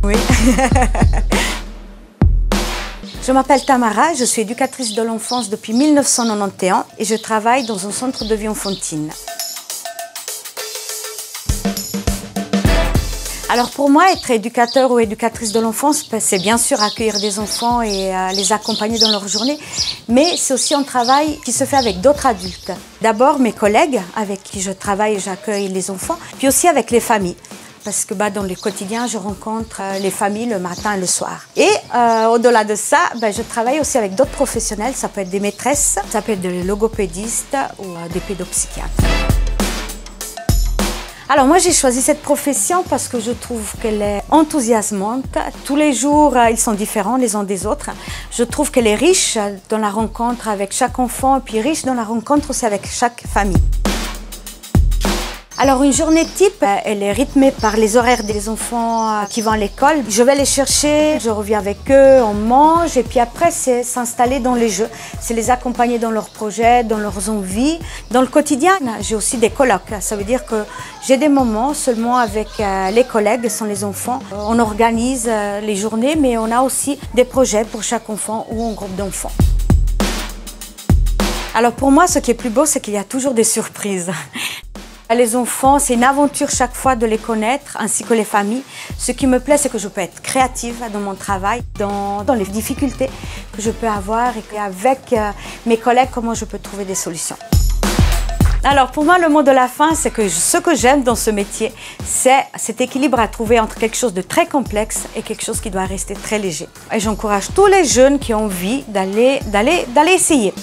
Oui. Je m'appelle Tamara, je suis éducatrice de l'enfance depuis 1991 et je travaille dans un centre de vie enfantine. Alors pour moi, être éducateur ou éducatrice de l'enfance, c'est bien sûr accueillir des enfants et les accompagner dans leur journée, mais c'est aussi un travail qui se fait avec d'autres adultes. D'abord mes collègues avec qui je travaille et j'accueille les enfants, puis aussi avec les familles. Parce que dans le quotidien, je rencontre les familles le matin et le soir. Et au-delà de ça, je travaille aussi avec d'autres professionnels. Ça peut être des maîtresses, ça peut être des logopédistes ou des pédopsychiatres. Alors moi, j'ai choisi cette profession parce que je trouve qu'elle est enthousiasmante. Tous les jours, ils sont différents les uns des autres. Je trouve qu'elle est riche dans la rencontre avec chaque enfant et puis riche dans la rencontre aussi avec chaque famille. Alors une journée type, elle est rythmée par les horaires des enfants qui vont à l'école. Je vais les chercher, je reviens avec eux, on mange et puis après c'est s'installer dans les jeux. C'est les accompagner dans leurs projets, dans leurs envies. Dans le quotidien, j'ai aussi des colloques. Ça veut dire que j'ai des moments seulement avec les collègues, sans les enfants. On organise les journées mais on a aussi des projets pour chaque enfant ou un groupe d'enfants. Alors pour moi, ce qui est plus beau, c'est qu'il y a toujours des surprises. Les enfants, c'est une aventure chaque fois de les connaître, ainsi que les familles. Ce qui me plaît, c'est que je peux être créative dans mon travail, dans les difficultés que je peux avoir et qu'avec mes collègues, comment je peux trouver des solutions. Alors pour moi, le mot de la fin, c'est que ce que j'aime dans ce métier, c'est cet équilibre à trouver entre quelque chose de très complexe et quelque chose qui doit rester très léger. Et j'encourage tous les jeunes qui ont envie d'aller essayer.